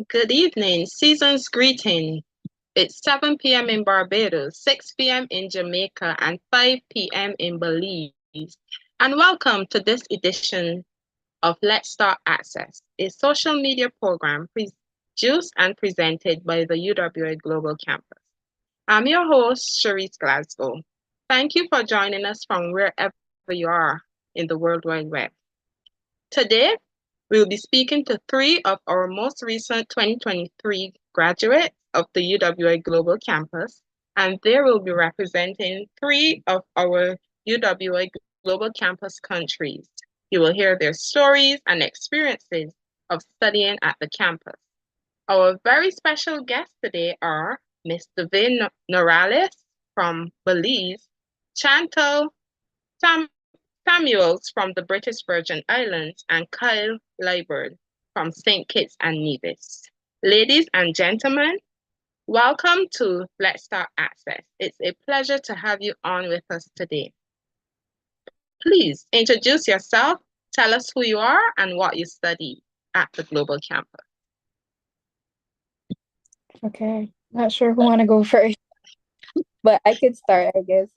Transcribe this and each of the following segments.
Good evening, season's greeting. It's 7 p.m. in Barbados, 6 p.m. in Jamaica, and 5 p.m. in Belize. And welcome to this edition of Let's Start Access, a social media program produced and presented by the UWA Global Campus. I'm your host, Cherise Glasgow. Thank you for joining us from wherever you are in the World Wide Web. Today, we'll be speaking to three of our most recent 2023 graduates of the UWA Global Campus, and they will be representing three of our UWA Global Campus countries. You will hear their stories and experiences of studying at the campus. Our very special guests today are Ms. Devin Norales from Belize, Chantal Samuels from the British Virgin Islands, and Kyle Liburd from St. Kitts and Nevis. Ladies and gentlemen, welcome to Let's Start Access. It's a pleasure to have you on with us today. Please introduce yourself, tell us who you are and what you study at the Global Campus. Okay, not sure who want to go first, but I could start, I guess.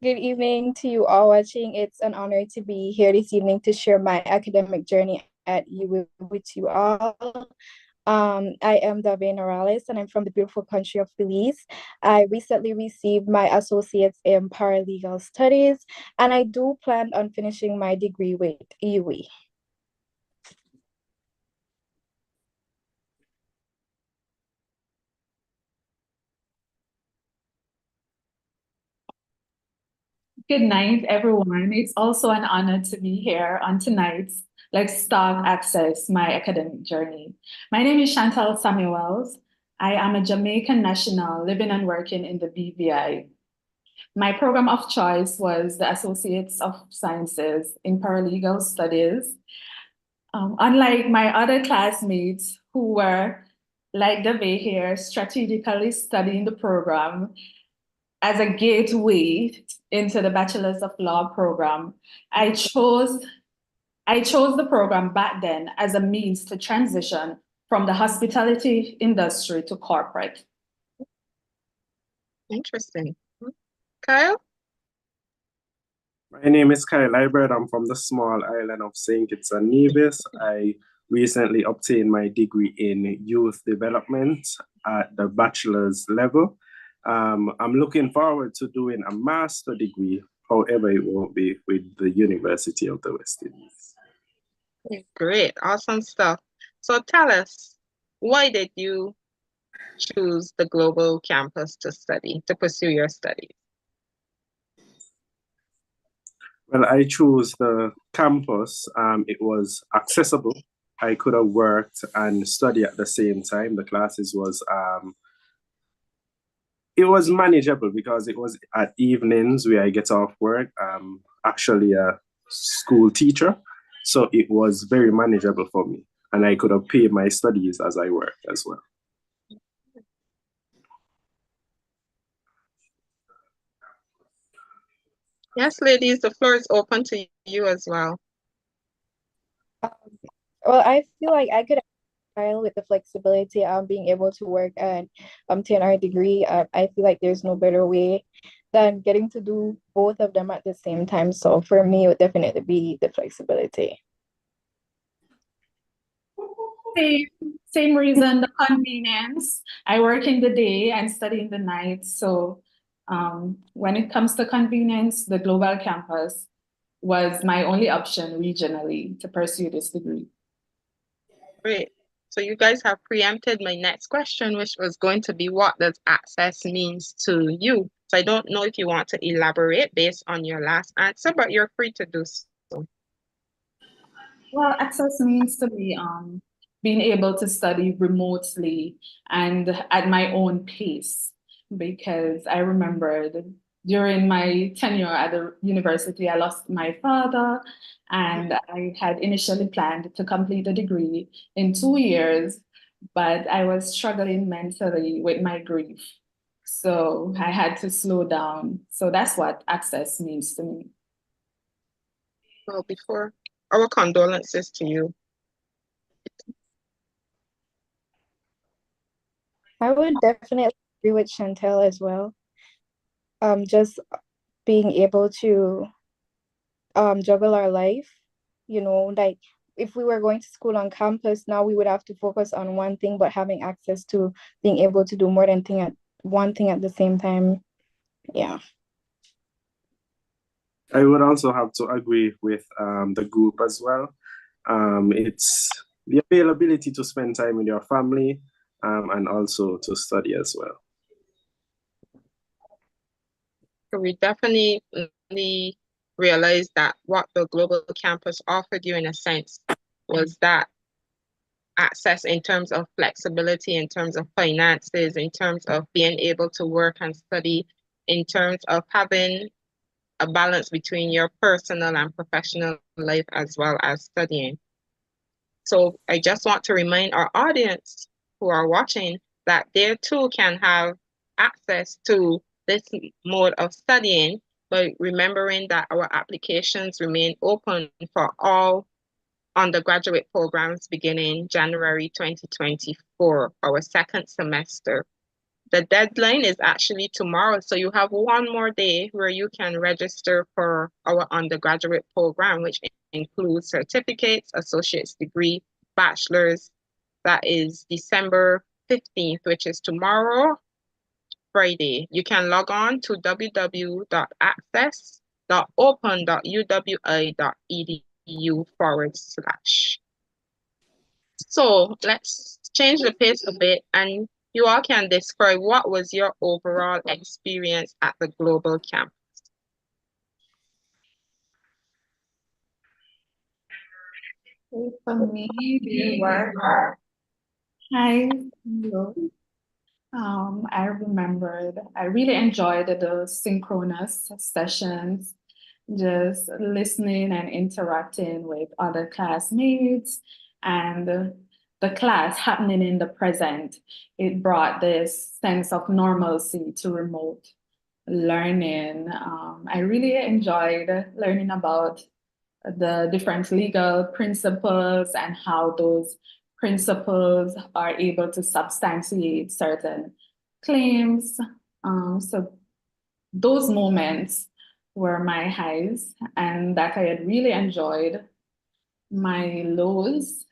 Good evening to you all watching. It's an honor to be here this evening to share my academic journey at UW with you all. I am David Morales, and I'm from the beautiful country of Belize. I recently received my associates in paralegal studies, and I do plan on finishing my degree with UWE. Good night, everyone. It's also an honor to be here on tonight's Let's Start Access, my academic journey. My name is Chantal Samuels. I am a Jamaican national living and working in the BVI. My program of choice was the Associates of Sciences in Paralegal Studies. Unlike my other classmates who were, like Dave here, strategically studying the program, as a gateway into the Bachelor's of Law program, I chose the program back then as a means to transition from the hospitality industry to corporate. Interesting. Kyle? My name is Kyle Liburd. I'm from the small island of St. Kitts and Nevis. I recently obtained my degree in youth development at the bachelor's level. I'm looking forward to doing a master degree, however, it won't be with the University of the West Indies. Great, awesome stuff. So tell us, why did you choose the global campus to pursue your studies? Well, I chose the campus. It was accessible. I could have worked and studied at the same time. The classes was it was manageable because it was at evenings where I get off work. Actually a school teacher, so it was very manageable for me, and I could have paid my studies as I worked as well. Yes, ladies, the floor is open to you as well. Well, I feel like I could with the flexibility of being able to work and obtain our degree. I feel like there's no better way than getting to do both of them at the same time. So for me, it would definitely be the flexibility. Same reason, the convenience. I work in the day and study in the night. So when it comes to convenience, the global campus was my only option regionally to pursue this degree. Great. So you guys have preempted my next question, which was going to be, what does access means to you? So I don't know if you want to elaborate based on your last answer, but you're free to do so. Well, access means to me being able to study remotely and at my own pace, because I remembered during my tenure at the university, I lost my father, and I had initially planned to complete the degree in 2 years, but I was struggling mentally with my grief. So I had to slow down. So that's what access means to me. Well, before, our condolences to you. I would definitely agree with Chantel as well. Just being able to juggle our life, like if we were going to school on campus, now we would have to focus on one thing, but having access to being able to do more than one thing at the same time. Yeah. I would also have to agree with the group as well. It's the availability to spend time with your family and also to study as well. So we definitely realized that what the global campus offered you in a sense was that access in terms of flexibility, in terms of finances, in terms of being able to work and study, in terms of having a balance between your personal and professional life as well as studying. So I just want to remind our audience who are watching that they too can have access to this mode of studying, but remembering that our applications remain open for all undergraduate programs beginning January 2024, our second semester. The deadline is actually tomorrow, so you have one more day where you can register for our undergraduate program, which includes certificates, associate's degree, bachelor's. That is December 15th, which is tomorrow, Friday. You can log on to www.access.open.uwi.edu/. So let's change the pace a bit, and you all can describe what was your overall experience at the global camp. For me, they were hi. Hello. I remembered, I really enjoyed the synchronous sessions, just listening and interacting with other classmates and the class happening in the present. It brought this sense of normalcy to remote learning. I really enjoyed learning about the different legal principles and how those principles are able to substantiate certain claims. So those moments were my highs and that I had really enjoyed. My lows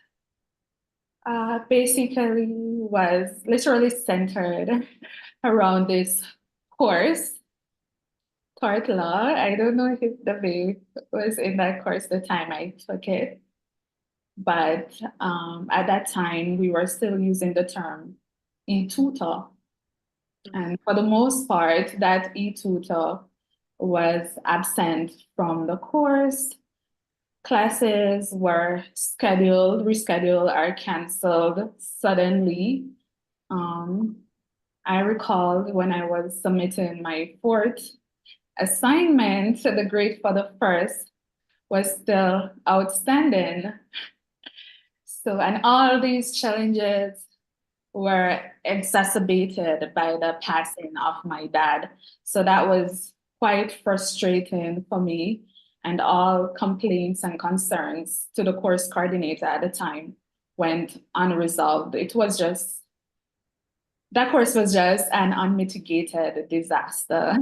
basically was literally centered around this course, tort law. I don't know if the babe was in that course the time I took it, but at that time we were still using the term e-tutor. And for the most part, that e-tutor was absent from the course. Classes were scheduled, rescheduled, or canceled suddenly. I recall when I was submitting my fourth assignment, the grade for the first was still outstanding. So, and all these challenges were exacerbated by the passing of my dad. So that was quite frustrating for me, and all complaints and concerns to the course coordinator at the time went unresolved. It was just, that course was just an unmitigated disaster.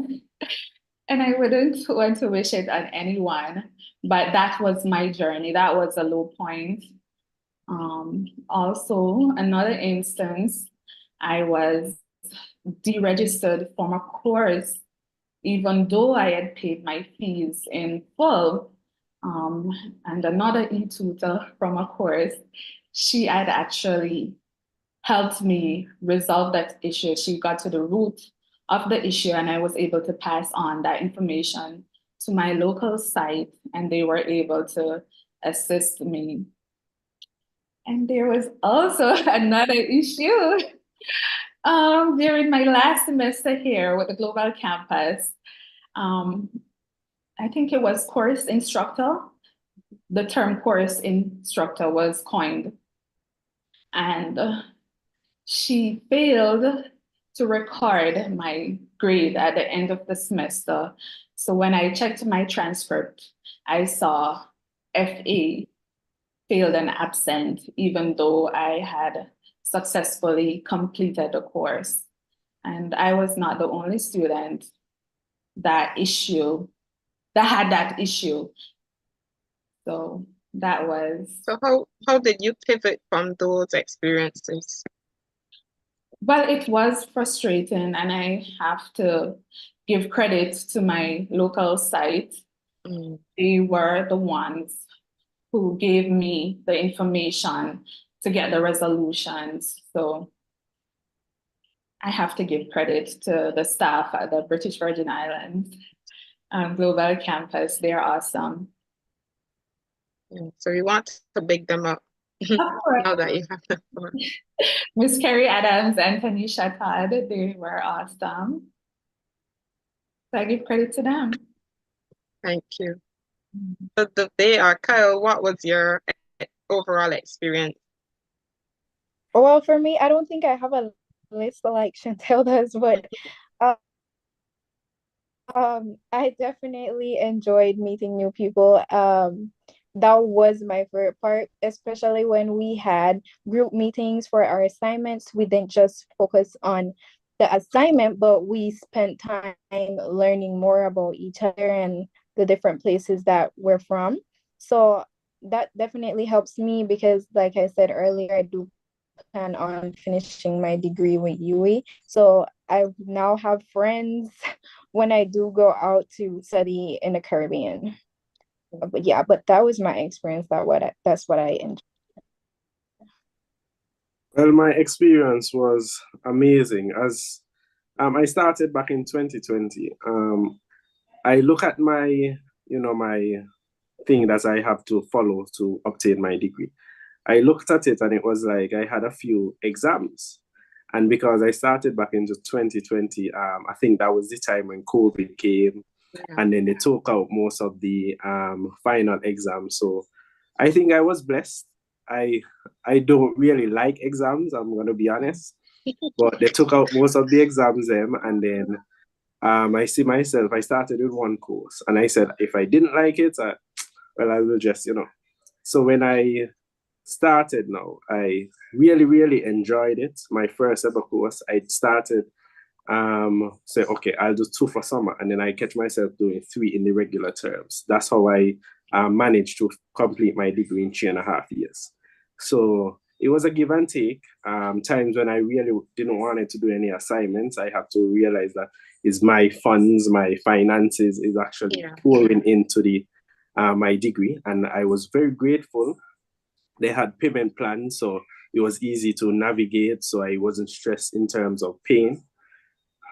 And I wouldn't want to wish it on anyone, but that was my journey. That was a low point. Also, another instance, I was deregistered from a course, even though I had paid my fees in full. And another e-tutor from a course, she had actually helped me resolve that issue. She got to the root of the issue, and I was able to pass on that information to my local site, and they were able to assist me. And there was also another issue during my last semester here with the Global Campus. I think it was course instructor. The term course instructor was coined. And she failed to record my grade at the end of the semester. So when I checked my transcript, I saw FA, failed and absent, even though I had successfully completed the course. And I was not the only student that had that issue. So that was. So how did you pivot from those experiences? Well, it was frustrating, and I have to give credit to my local site. They were the ones who gave me the information to get the resolutions. So I have to give credit to the staff at the British Virgin Islands Global Campus. They're awesome. So you want to big them up now that you have the floor. Miss Carrie Adams and Tanisha Todd, they were awesome. So I give credit to them. Thank you. So Kyle, what was your overall experience? Well, for me, I don't think I have a list like Chantel does, but I definitely enjoyed meeting new people. That was my favorite part, especially when we had group meetings for our assignments. We didn't just focus on the assignment, but we spent time learning more about each other and the different places that we're from. So that definitely helps me because, like I said earlier, I do plan on finishing my degree with UE. So I now have friends when I do go out to study in the Caribbean. But yeah, but that was my experience. That's what I enjoyed. Well, my experience was amazing. As I started back in 2020. I look at my thing that I have to follow to obtain my degree. I looked at it and it was like I had a few exams. And because I started back into 2020, I think that was the time when COVID came. Yeah. And then they took out most of the final exams. So I think I was blessed. I don't really like exams, I'm going to be honest. But they took out most of the exams and then I see myself, I started with one course. And I said, if I didn't like it, I will just, So when I started now, I really, really enjoyed it. My first ever course, I started, say, okay, I'll do 2 for summer. And then I catch myself doing 3 in the regular terms. That's how I managed to complete my degree in 3.5 years. So it was a give and take. Times when I really didn't want to do any assignments, I have to realize that is my funds, my finances is actually pouring into the my degree. And I was very grateful. They had payment plans, so it was easy to navigate, so I wasn't stressed in terms of paying.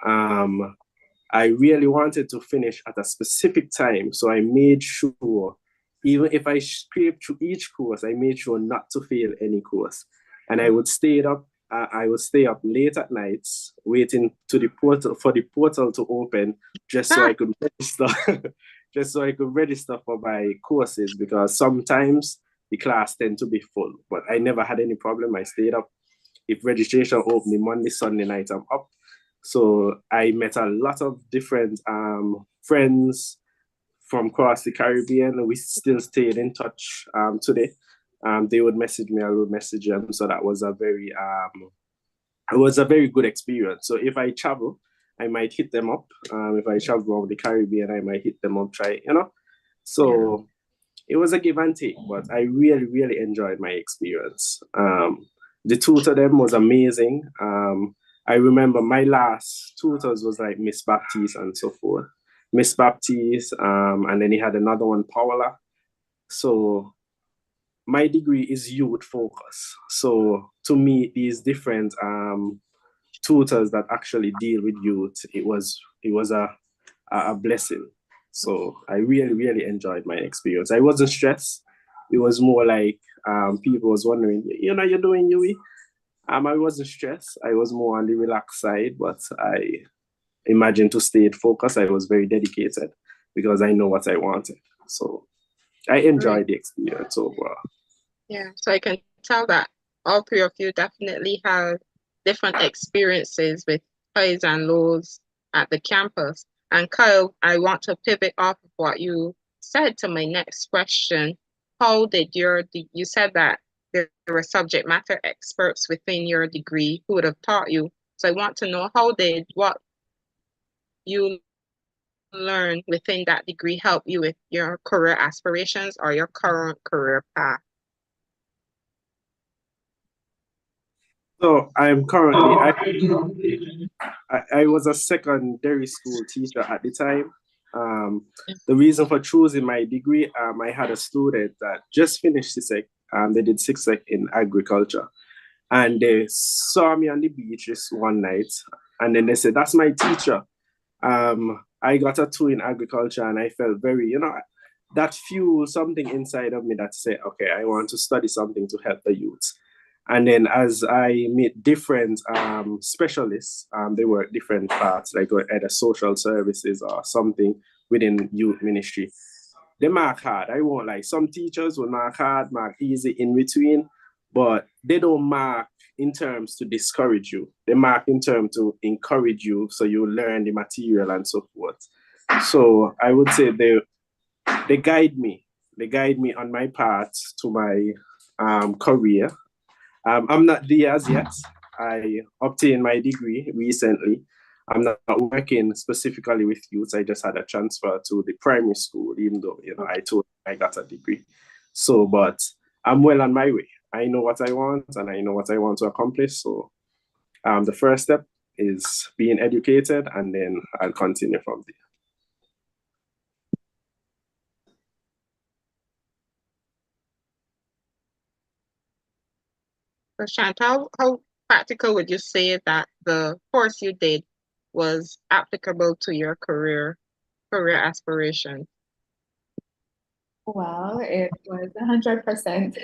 I really wanted to finish at a specific time, so I made sure, even if I scraped through each course, I made sure not to fail any course. And I would stay up late at nights, waiting for the portal to open, just so I could register, for my courses, because sometimes the class tend to be full, but I never had any problem. I stayed up. If registration opened Monday, Sunday night, I'm up. So I met a lot of different friends from across the Caribbean. We still stayed in touch today. They would message me, I would message them. So that was a very good experience. So if I travel, I might hit them up. If I travel around the Caribbean, I might hit them up, So it was a give and take, but I really, really enjoyed my experience. The tutor them was amazing. I remember my last tutors was like Miss Baptiste and so forth. Miss Baptiste, and then he had another one, Paola. So my degree is youth focus. So to meet these different tutors that actually deal with youth, it was a blessing. So I really, really enjoyed my experience. I wasn't stressed. It was more like people was wondering, you're doing UE? I wasn't stressed. I was more on the relaxed side, but I imagined to stay focused. I was very dedicated because I know what I wanted. So I enjoyed the experience overall. Yeah, so I can tell that all 3 of you definitely have different experiences with highs and lows at the campus. And Kyle, I want to pivot off of what you said to my next question. How did you said that there were subject matter experts within your degree who would have taught you. So I want to know, how did what you learn within that degree help you with your career aspirations or your current career path? So I'm currently, I was a secondary school teacher at the time. The reason for choosing my degree, I had a student that just finished CSEC. They did CSEC in agriculture. And they saw me on the beach this one night. And then they said, that's my teacher. I got a 2 in agriculture and I felt very, that fueled something inside of me that said, okay, I want to study something to help the youth. And then as I meet different specialists, they work different parts, like either social services or something within youth ministry. They mark hard. I won't like, some teachers will mark hard, mark easy in between, but they don't mark in terms to discourage you. They mark in terms to encourage you so you learn the material and so forth. So I would say they guide me. They guide me on my path to my career. I'm not there as yet. I obtained my degree recently. I'm not working specifically with youth. I just had a transfer to the primary school, even though, I told I got a degree. So, but I'm well on my way. I know what I want and I know what I want to accomplish. So the first step is being educated, and then I'll continue from there. So Chantal, how practical would you say that the course you did was applicable to your career aspiration? Well, it was 100%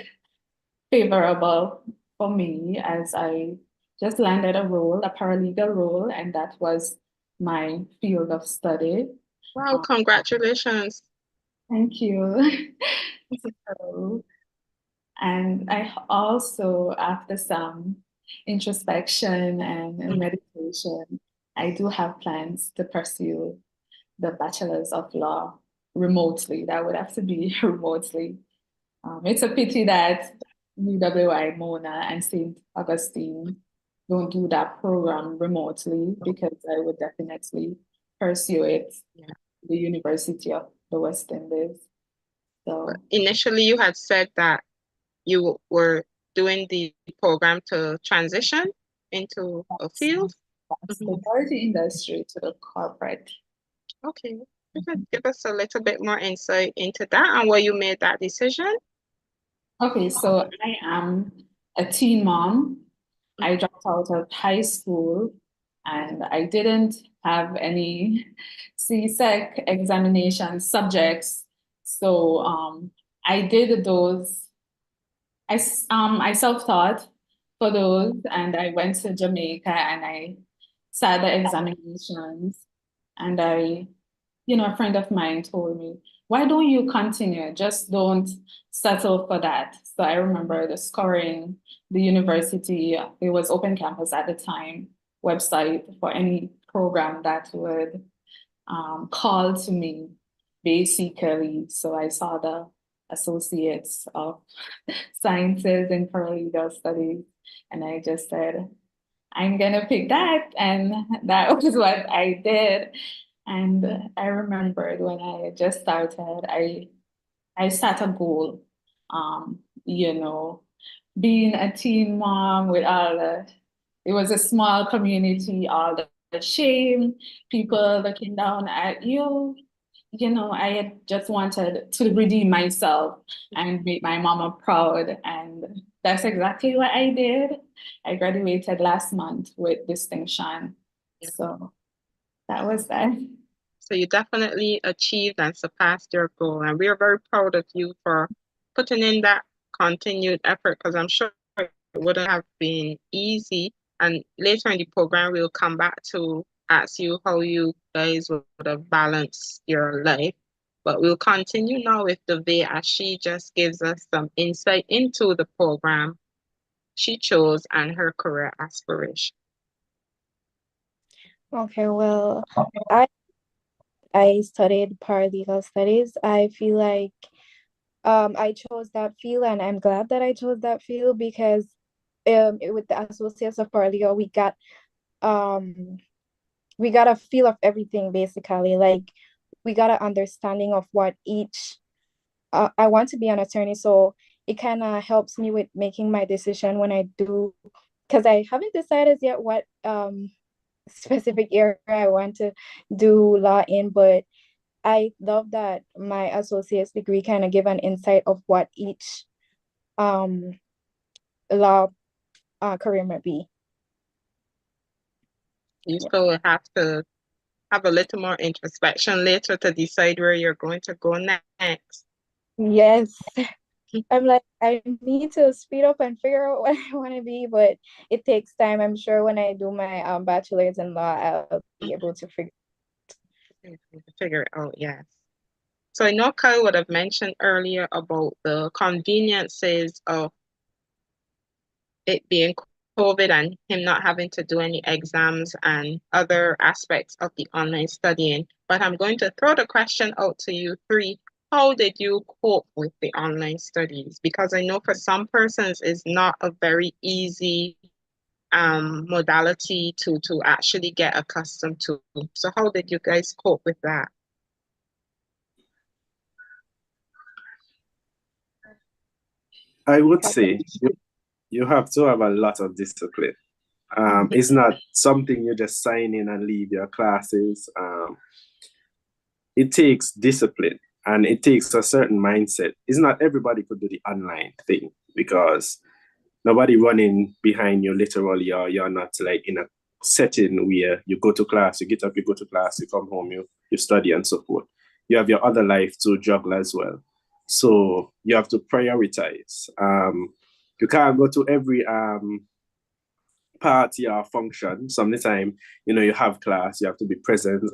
favorable for me, as I just landed a role, a paralegal role, and that was my field of study. Wow, congratulations. Thank you. So, and I also, after some introspection and meditation, I do have plans to pursue the Bachelor's of Law remotely. That would have to be remotely. It's a pity that UWI, Mona, and St. Augustine don't do that program remotely, because I would definitely pursue it at the University of the West Indies. So initially you had said that you were doing the program to transition into a field? That's the party industry to the corporate. Okay. You could give us a little bit more insight into that and why you made that decision? Okay, so I am a teen mom. I dropped out of high school and I didn't have any CSEC examination subjects. So I did those. I self-taught for those, and I went to Jamaica and I sat the examinations. And a friend of mine told me, why don't you continue? Just don't settle for that. So I remember discovering the university, it was open campus at the time, website for any program that would call to me, basically. So I saw the Associates of Sciences in Paralegal Studies, and I just said, I'm gonna pick that. And that was what I did. And I remembered when I just started, I set a goal, you know, being a teen mom with all the, it was a small community, all the shame, people looking down at you. I had just wanted to redeem myself and make my mama proud. And that's exactly what I did. I graduated last month with distinction. So that was that. So you definitely achieved and surpassed your goal. And we are very proud of you for putting in that continued effort, because I'm sure it wouldn't have been easy. And later in the program, we'll come back to ask you how you guys would have balanced your life. But we'll continue now with Dove, as she just gives us some insight into the program she chose and her career aspiration. Okay, well, I studied paralegal studies. I feel like I chose that field, and I'm glad that I chose that field because with the associates of paralegal, um we got a feel of everything basically. Like we got an understanding of what each I want to be an attorney, so it kind of helps me with making my decision when I do, because I haven't decided yet what specific area I want to do law in, but I love that my associate's degree kind of give an insight of what each um law career might be. You still will have to have a little more introspection later to decide where you're going to go next. Yes. I'm like, I need to speed up and figure out what I want to be, but it takes time. I'm sure when I do my bachelor's in law, I'll be able to Figure it out, yes. So I know Kyle would have mentioned earlier about the conveniences of it being COVID and him not having to do any exams and other aspects of the online studying. But I'm going to throw the question out to you three. How did you cope with the online studies? Because I know for some persons it's not a very easy modality to actually get accustomed to. So how did you guys cope with that? I would say you have to have a lot of discipline. It's not something you just sign in and leave your classes. It takes discipline and it takes a certain mindset. It's not everybody could do the online thing because nobody running behind you literally, or you're not like in a setting where you go to class, you get up, you go to class, you come home, you study and so forth. You have your other life to juggle as well. So you have to prioritize. You can't go to every party or function. Sometimes, you have class, you have to be present.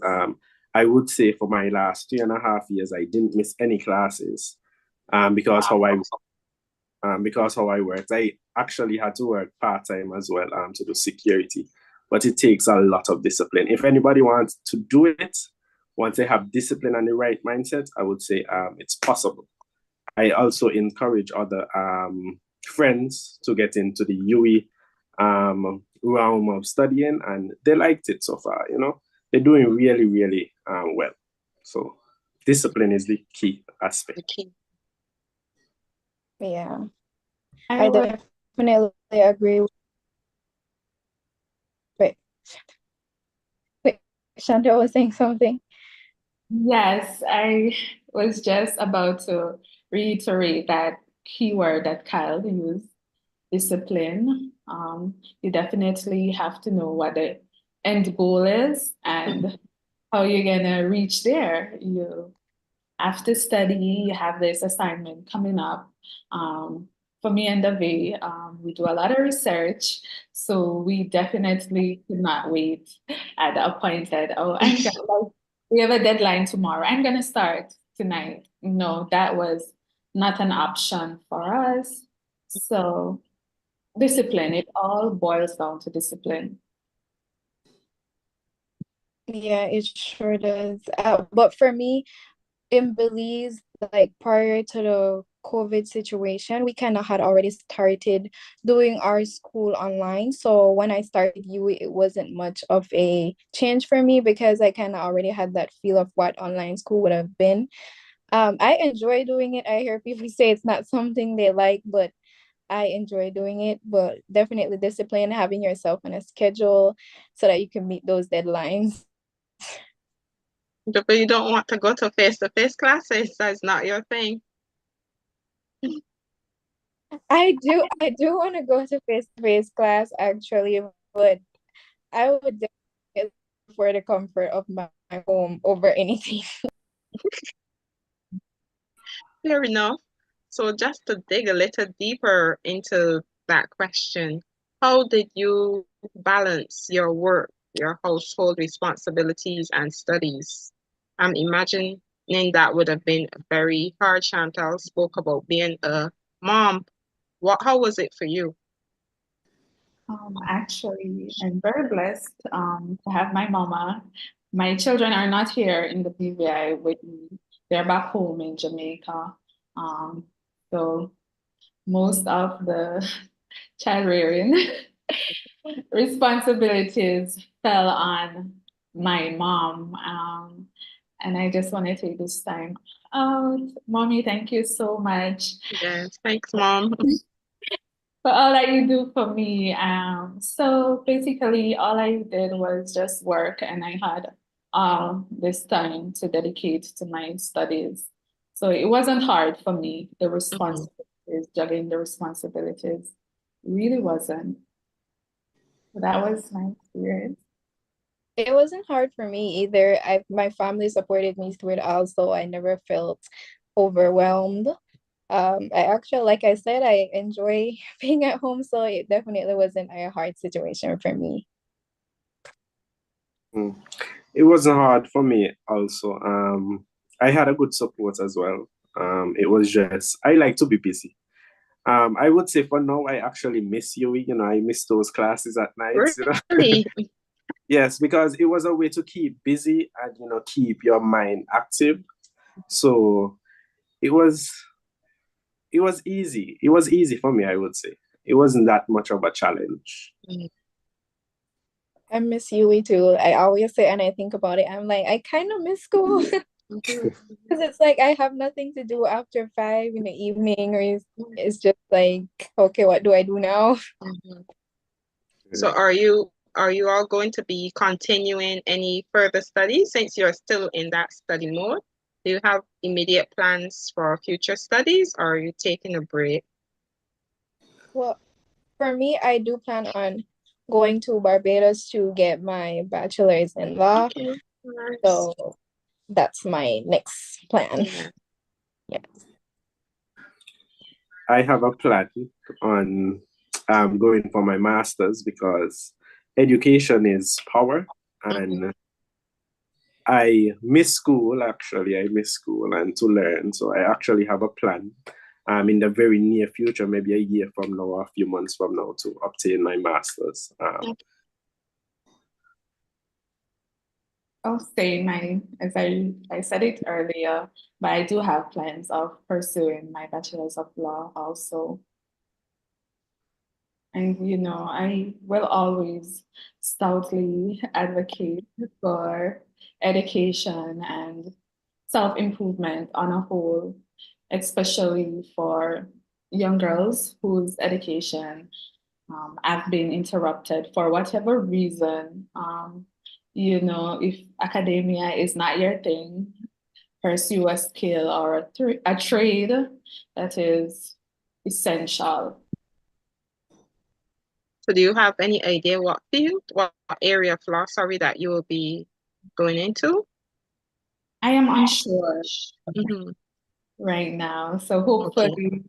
I would say for my last 3.5 years, I didn't miss any classes because how I worked. I actually had to work part-time as well to do security, but it takes a lot of discipline. If anybody wants to do it, once they have discipline and the right mindset, I would say it's possible. I also encourage other friends to get into the UE realm of studying, and they liked it so far. They're doing really, really well. So discipline is the key aspect. The key. Yeah, I definitely agree. Wait, Chantal was saying something. Yes, I was just about to reiterate that keyword that Kyle used, discipline. You definitely have to know what the end goal is and how you're gonna reach there. You have to study, you have this assignment coming up. For me and Davi, we do a lot of research, so we definitely could not wait at the appointed, we have a deadline tomorrow. I'm gonna start tonight. No, that was not an option for us. So discipline, it all boils down to discipline. Yeah, it sure does. But for me, in Belize, like prior to the COVID situation, we kind of had already started doing our school online. So when I started UE, it wasn't much of a change for me because I kind of already had that feel of what online school would have been. I enjoy doing it. I hear people say it's not something they like, but I enjoy doing it. But definitely discipline, having yourself on a schedule so that you can meet those deadlines. But you don't want to go to face-to-face classes. That's not your thing. I do want to go to face-to-face class actually, but I would definitely for the comfort of my home over anything. Fair enough. So just to dig a little deeper into that question, how did you balance your work, your household responsibilities, and studies? I'm imagining that would have been very hard. Chantal spoke about being a mom. How was it for you? Actually, I'm very blessed to have my mama. My children are not here in the BVI with me. They're back home in Jamaica. So most of the child rearing responsibilities fell on my mom. And I just want to take this time out. Mommy, thank you so much Yes, thanks, Mom. for all that you do for me. So basically, all I did was just work, and I had all this time to dedicate to my studies. So it wasn't hard for me, the responsibilities, juggling the responsibilities. Really wasn't. So that was my experience. It wasn't hard for me either. My family supported me through it also. I never felt overwhelmed. I actually, like I said, I enjoy being at home, so it definitely wasn't a hard situation for me. It wasn't hard for me also. I had a good support as well. It was just, I like to be busy. I would say for now, I actually miss you. I miss those classes at night. Really? Yes, because it was a way to keep busy and, keep your mind active. So it was, it was easy. It was easy for me, I would say. It wasn't that much of a challenge. I miss Yui too. I always say, and I think about it, I'm like, I kind of miss school because it's like I have nothing to do after 5 in the evening, or it's just like, okay, what do I do now? So are you all going to be continuing any further studies since you're still in that study mode? Do you have immediate plans for future studies, or are you taking a break? Well, for me, I do plan on going to Barbados to get my bachelor's in law. Okay, nice. So that's my next plan. Yeah. Yeah. I have a plan on going for my master's because education is power, and I miss school. Actually, I miss school and to learn. So I actually have a plan in the very near future, maybe a year from now or a few months from now, to obtain my master's. I'll say as I said it earlier, but I do have plans of pursuing my bachelor's of law also. And I will always stoutly advocate for education and self-improvement on a whole, especially for young girls whose education have been interrupted for whatever reason. If academia is not your thing, pursue a skill or a trade that is essential. So do you have any idea what area of law, sorry, that you will be going into? I am unsure Mm-hmm. right now. So hopefully,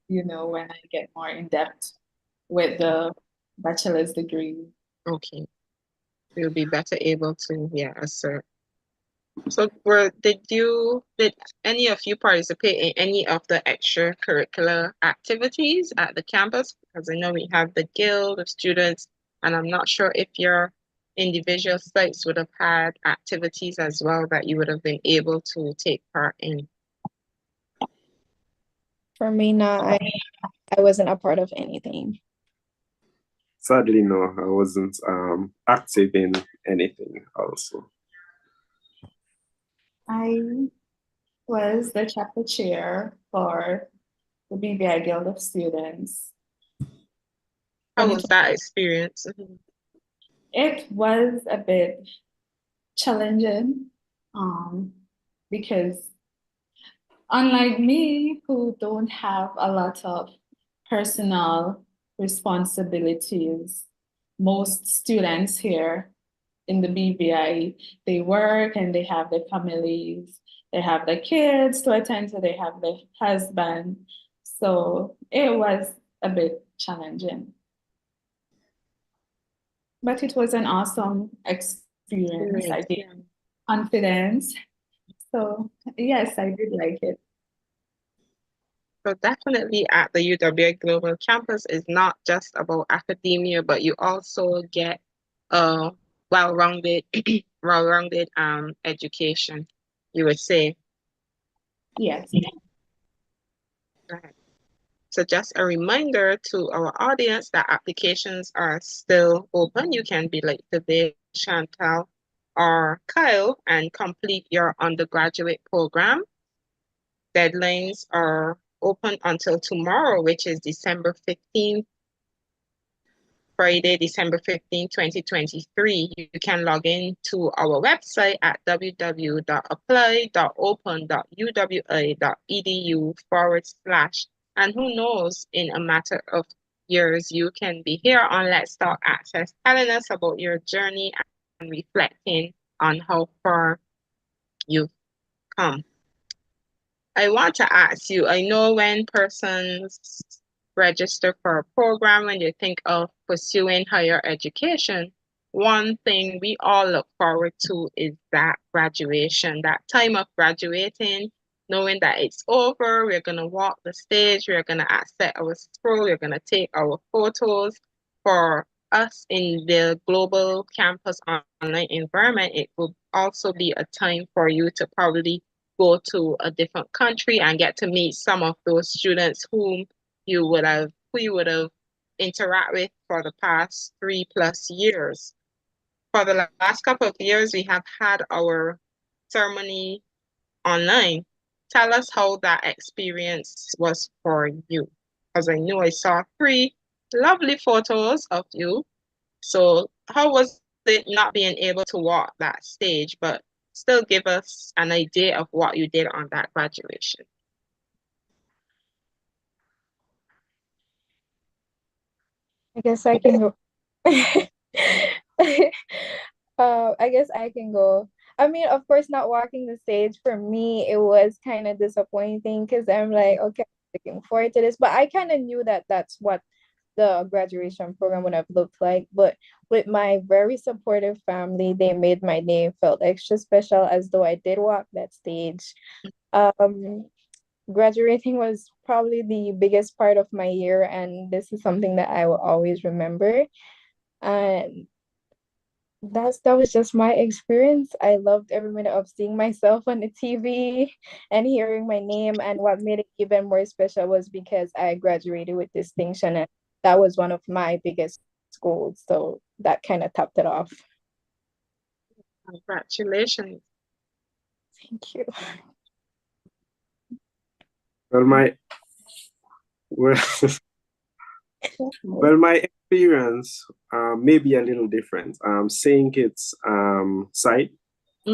when I get more in depth with the bachelor's degree. Okay. You'll be better able to, assert. So did any of you participate in any of the extracurricular activities at the campus? Because I know we have the guild of students, and I'm not sure if your individual sites would have had activities as well that you would have been able to take part in. For me, I wasn't a part of anything. Sadly, no, I wasn't active in anything also. I was the chapter chair for the BVI Guild of Students. How was that experience? It was a bit challenging because unlike me, who don't have a lot of personal responsibilities, most students here in the BVI, they work and they have their families, they have their kids to attend to, they have their husband. So it was a bit challenging. But it was an awesome experience. I gained confidence. So yes, I did like it. So definitely at the UWA Global Campus is not just about academia, but you also get a well-rounded, well-rounded education, you would say. Yes. Right. So just a reminder to our audience that applications are still open. You can be like today, Chantal or Kyle, and complete your undergraduate program. Deadlines are open until tomorrow, which is December 15th, Friday, December 15th, 2023. You can log in to our website at www.apply.open.uwa.edu/. And who knows, in a matter of years, you can be here on Let's Talk Access, telling us about your journey and reflecting on how far you've come. I want to ask you, I know when persons register for a program, when they think of pursuing higher education, one thing we all look forward to is that graduation, that time of graduating, knowing that it's over, we're going to walk the stage, we're going to accept our scroll, we're going to take our photos. For us in the global campus online environment, it will also be a time for you to probably go to a different country and get to meet some of those students you would have interact with for the past 3+ years. For the last couple of years, we have had our ceremony online. Tell us how that experience was for you. Because I know I saw 3 lovely photos of you. So how was it not being able to walk that stage, but still give us an idea of what you did on that graduation? I guess I can go. I guess I can go. I mean, of course, not walking the stage for me, it was kind of disappointing because I'm like, okay, I'm looking forward to this. But I kind of knew that that's what the graduation program would have looked like. But with my very supportive family, they made my day felt extra special as though I did walk that stage. Um, Graduating was probably the biggest part of my year, and this is something that I will always remember. And that was just my experience. I loved every minute of seeing myself on the TV and hearing my name. And what made it even more special was because I graduated with distinction, and that was one of my biggest goals. So that kind of topped it off. Congratulations. Thank you. Well, well, well, my experience may be a little different. St. Kitts site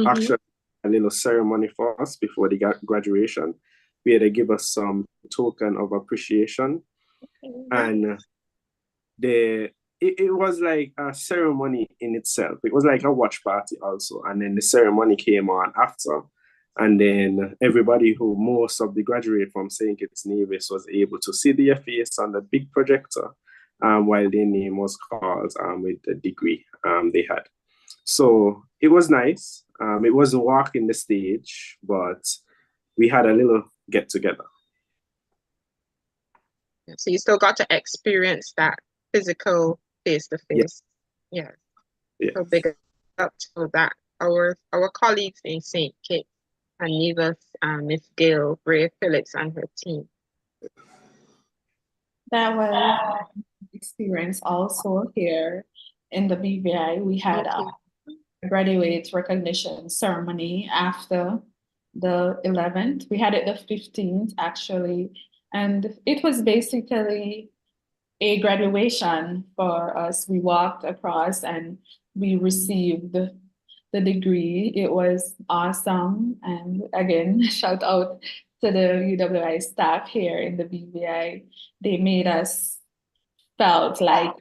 actually a little ceremony for us before the graduation, where they give us some token of appreciation, and it was like a ceremony in itself. It was like a watch party also, and then the ceremony came on after. And then everybody most of the graduate from St. Kitts Nevis was able to see their face on the big projector while their name was called with the degree they had. So it was nice. It wasn't walking the stage, but we had a little get together. So you still got to experience that physical face-to-face. Yeah. So big up to that. Our colleagues in St. Kitts and Nevis, Miss Gail Bray Phillips and her team. That was experience also here in the BVI. We had a graduate recognition ceremony after the 11th. We had it the 15th actually, and it was basically a graduation for us. We walked across and we received the degree. It was awesome. And again, shout out to the UWI staff here in the BVI. They made us felt like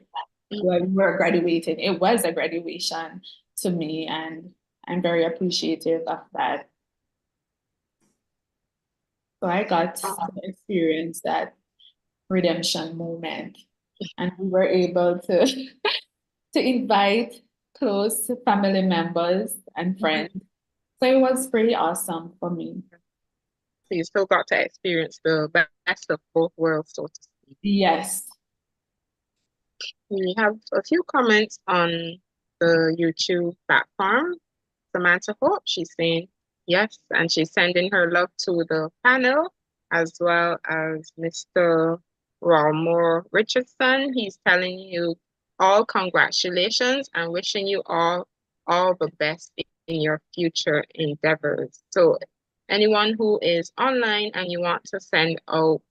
when we were graduating, it was a graduation to me, and I'm very appreciative of that. So I got to experience that redemption moment, and we were able to to invite close family members and friends. So it was pretty awesome for me. So you still got to experience the best of both worlds, so to speak. Yes. We have a few comments on the YouTube platform. Samantha Hope, she's saying yes, and she's sending her love to the panel. as well as Mr. Ralmore Richardson. He's telling you all congratulations and wishing you all the best in your future endeavors. So anyone who is online and you want to send out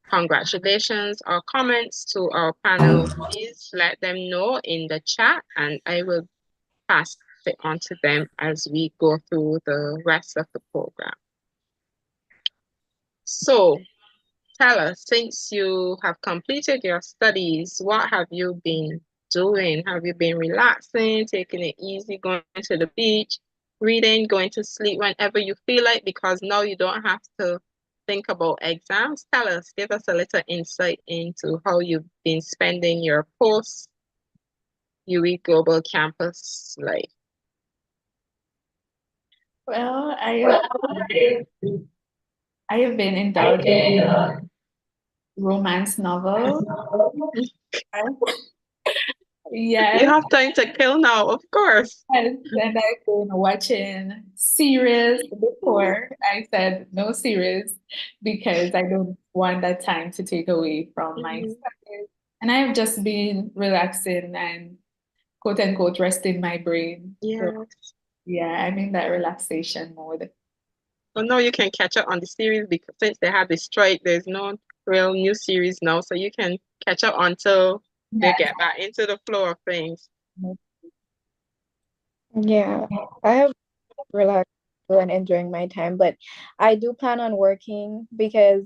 congratulations or comments to our panel, please let them know in the chat and I will pass it on to them as we go through the rest of the program. So tell us, since you have completed your studies, what have you been doing? Have you been relaxing, taking it easy, going to the beach, reading, going to sleep whenever you feel like? Because now you don't have to think about exams. Tell us, give us a little insight into how you've been spending your post UE Global Campus life. Well, I have been indulging in romance novels. Yes. You have time to kill now, of course. And I've been watching series before. I said no series because I don't want that time to take away from my studies. And I've just been relaxing and quote unquote resting my brain. Yes. So, yeah, I'm in that relaxation mode. Well, now you can catch up on the series because since they had the strike, there's no real new series now. So you can catch up until they get back into the flow of things. Yeah, I have relaxed and enjoying my time, but I do plan on working because,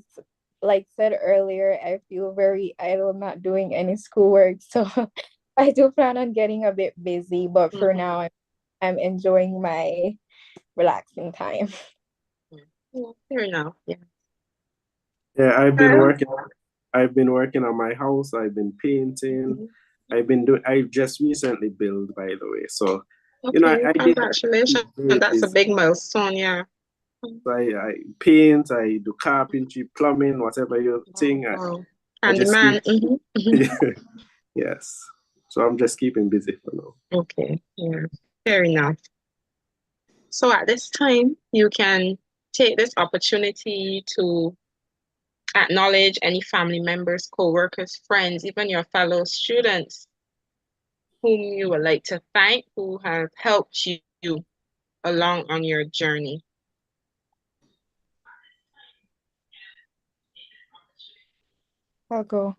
like said earlier, I feel very idle not doing any schoolwork. So I do plan on getting a bit busy, but for now, I'm enjoying my relaxing time. Yeah, fair enough. Yeah. Yeah, I've been working on my house. I've been painting. I just recently built, by the way. So, you know, I did Congratulations. very That's a busy. big milestone, yeah. So I paint, I do carpentry, plumbing, whatever you think. Wow. I just keep, Handyman. yes. So I'm just keeping busy for now. Okay, yeah, fair enough. So at this time, you can take this opportunity to acknowledge any family members, co-workers, friends, even your fellow students whom you would like to thank who have helped you along on your journey. I'll go.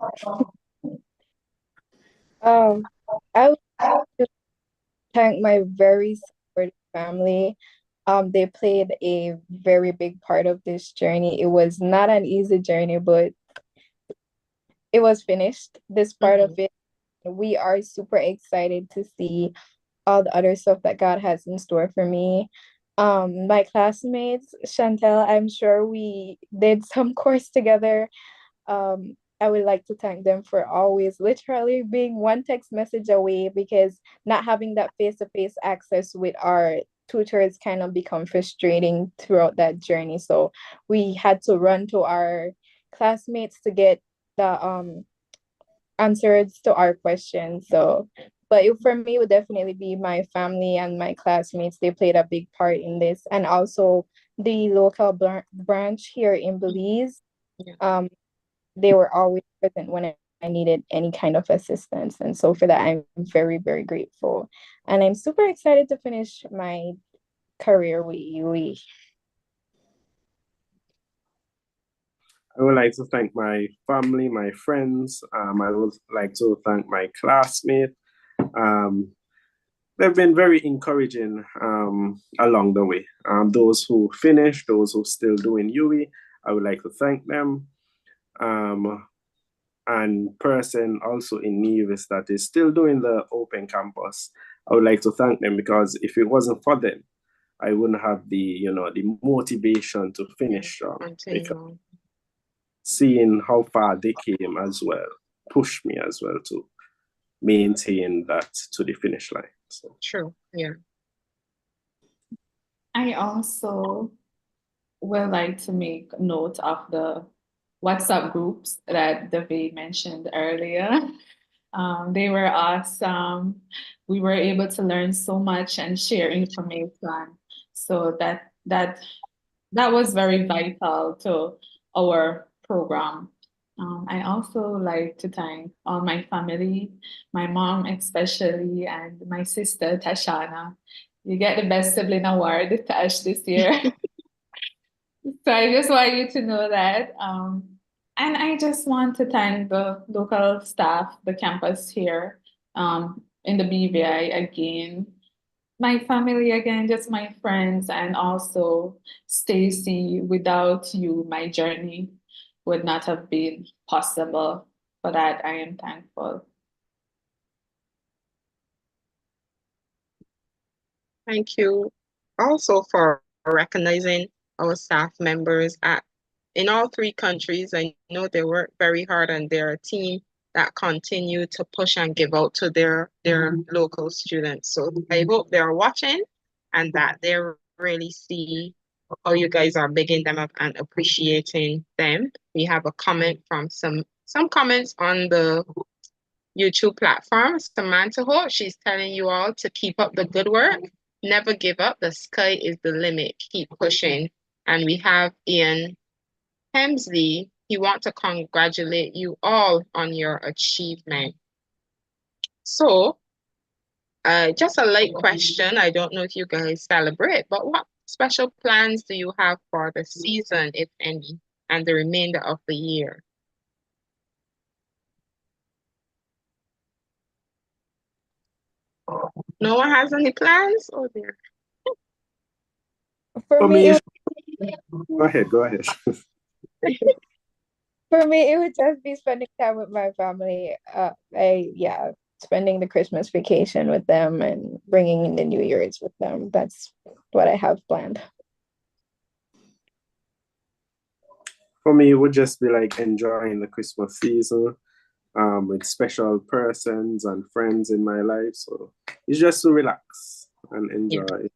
I would just thank my very supportive family. They played a very big part of this journey. It was not an easy journey, but it was finished. This part of it, we are super excited to see all the other stuff that God has in store for me. My classmates, Chantel, I'm sure we did some course together. I would like to thank them for always literally being one text message away, because not having that face-to-face access with our tutors kind of become frustrating throughout that journey. So we had to run to our classmates to get the answers to our questions. So, but for me, it would definitely be my family and my classmates. They played a big part in this, and also the local branch here in Belize. They were always present when I needed any kind of assistance, and so for that, I'm very, very grateful, and I'm super excited to finish my career with UE. I would like to thank my family, my friends. I would like to thank my classmates. They've been very encouraging along the way. Those who finished, those who still doing UE, I would like to thank them. And person also in Nevis that is still doing the open campus, I would like to thank them, because if it wasn't for them, I wouldn't have the motivation to finish. Because seeing how far they came as well pushed me as well to maintain that to the finish line. So true, yeah. I also would like to make note of the WhatsApp groups that Dave mentioned earlier. They were awesome. We were able to learn so much and share information. So that was very vital to our program. I also like to thank all my family, my mom especially, and my sister Tashana. You get the best sibling award, Tash, this year. So I just want you to know that. And I just want to thank the local staff, the campus here in the BVI again, my family again, just my friends, and also Stacy. Without you, my journey would not have been possible. For that, I am thankful. Thank you also for recognizing our staff members in all three countries. I know they work very hard and they're a team that continue to push and give out to their local students. So I hope they're watching and that they really see how you guys are bigging them up and appreciating them. We have a comment from some comments on the YouTube platform. Samantha Holt, she's telling you all to keep up the good work. Never give up. The sky is the limit. Keep pushing. And we have Ian Hemsley. He wants to congratulate you all on your achievement. So, just a light question. I don't know if you guys celebrate, but what special plans do you have for the season, if any, and the remainder of the year? No one has any plans? Oh dear. For For me, me, it go ahead. For me, it would just be spending time with my family. Spending the Christmas vacation with them and bringing in the New Year's with them. That's what I have planned. For me, it would just be like enjoying the Christmas season with special persons and friends in my life. So it's just to relax and enjoy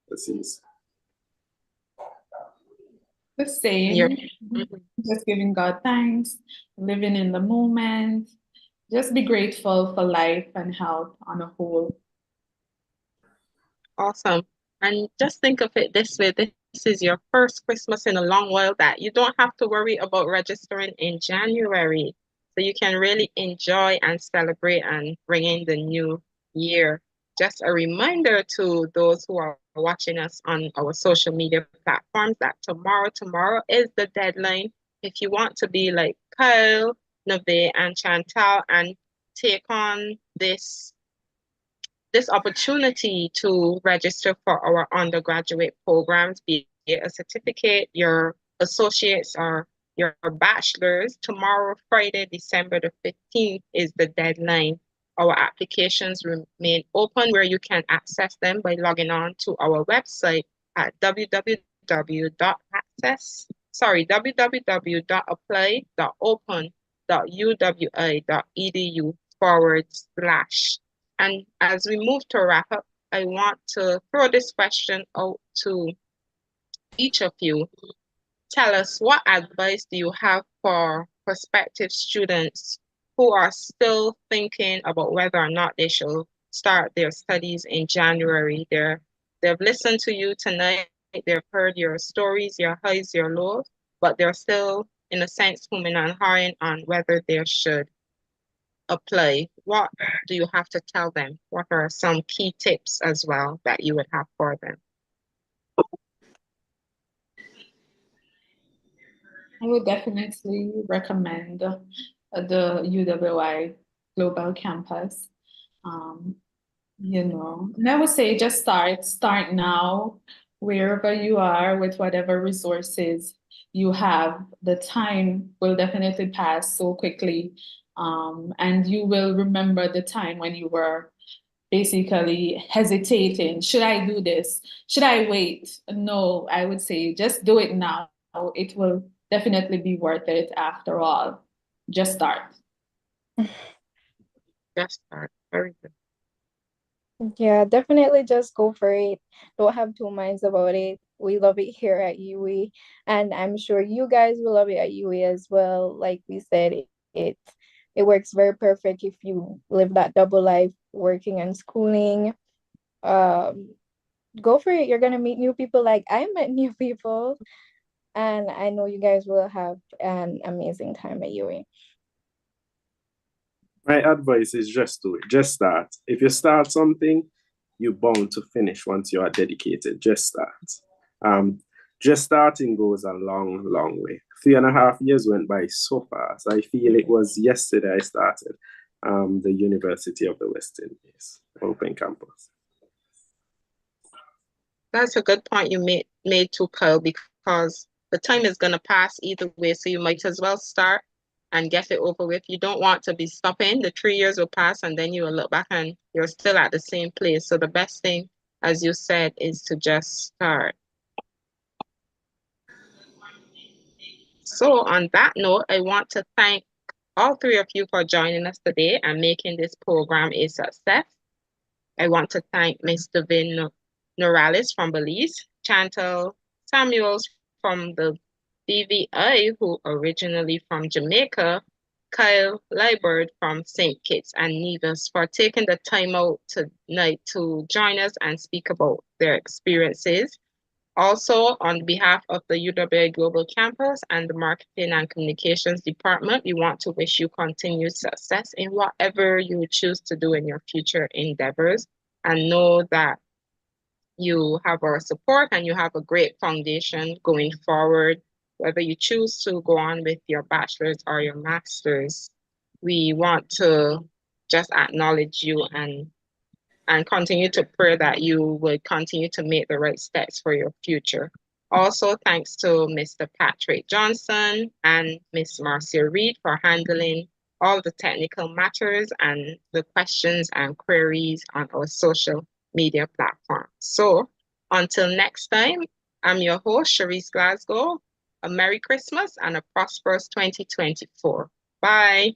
the season. The same. Yeah. Just giving God thanks, living in the moment. Just be grateful for life and health on a whole. Awesome. And just think of it this way, this is your first Christmas in a long while that you don't have to worry about registering in January. So you can really enjoy and celebrate and bring in the new year. Just a reminder to those who are watching us on our social media platforms that tomorrow is the deadline. If you want to be like Kyle, Nave, and Chantal and take on this opportunity to register for our undergraduate programs, be it a certificate, your associates, or your bachelor's. Tomorrow, Friday, December the 15th, is the deadline. Our applications remain open where you can access them by logging on to our website at www.apply.open.uwi.edu/. And as we move to wrap up, I want to throw this question out to each of you. Tell us, what advice do you have for prospective students who are still thinking about whether or not they should start their studies in January? They've listened to you tonight, they've heard your stories, your highs, your lows, but they're still, in a sense, humming and hawing on whether they should apply. What do you have to tell them? What are some key tips as well that you would have for them? I would definitely recommend the UWI Global Campus. And I would say just start now, wherever you are, with whatever resources you have. The time will definitely pass so quickly, and you will remember the time when you were basically hesitating. Should I do this? Should I wait? No, I would say just do it now. It will definitely be worth it after all. Just start. Just start. Very good. Yeah, definitely just go for it. Don't have two minds about it. We love it here at UE, and I'm sure you guys will love it at UE as well. Like we said, it works very perfect if you live that double life, working and schooling. Go for it. You're gonna meet new people. Like I met new people. and I know you guys will have an amazing time at UA. My advice is just do it. Just start. If you start something, you're bound to finish once you are dedicated. Just start. Just starting goes a long, long way. 3.5 years went by so fast. I feel it was yesterday I started the University of the West Indies Open Campus. That's a good point you made too, Kyle, because the time is going to pass either way, so you might as well start and get it over with. You don't want to be stopping. The 3 years will pass, and then you will look back and you're still at the same place. So the best thing, as you said, is to just start. So on that note, I want to thank all three of you for joining us today and making this program a success. I want to thank Mr. Vin Norales from Belize, Chantal Samuels from the BVI, who originally from Jamaica, Kyle Liebert from St. Kitts and Nevis for taking the time out tonight to join us and speak about their experiences. Also, on behalf of the UWA Global Campus and the Marketing and Communications Department, we want to wish you continued success in whatever you choose to do in your future endeavors, and know that you have our support and you have a great foundation going forward, whether you choose to go on with your bachelor's or your master's. We want to just acknowledge you and continue to pray that you will continue to make the right steps for your future. Also, thanks to Mr. Patrick Johnson and Ms. Marcia Reed for handling all the technical matters and the questions and queries on our social media platform. So until next time, I'm your host, Cherise Glasgow. A Merry Christmas and a prosperous 2024. Bye.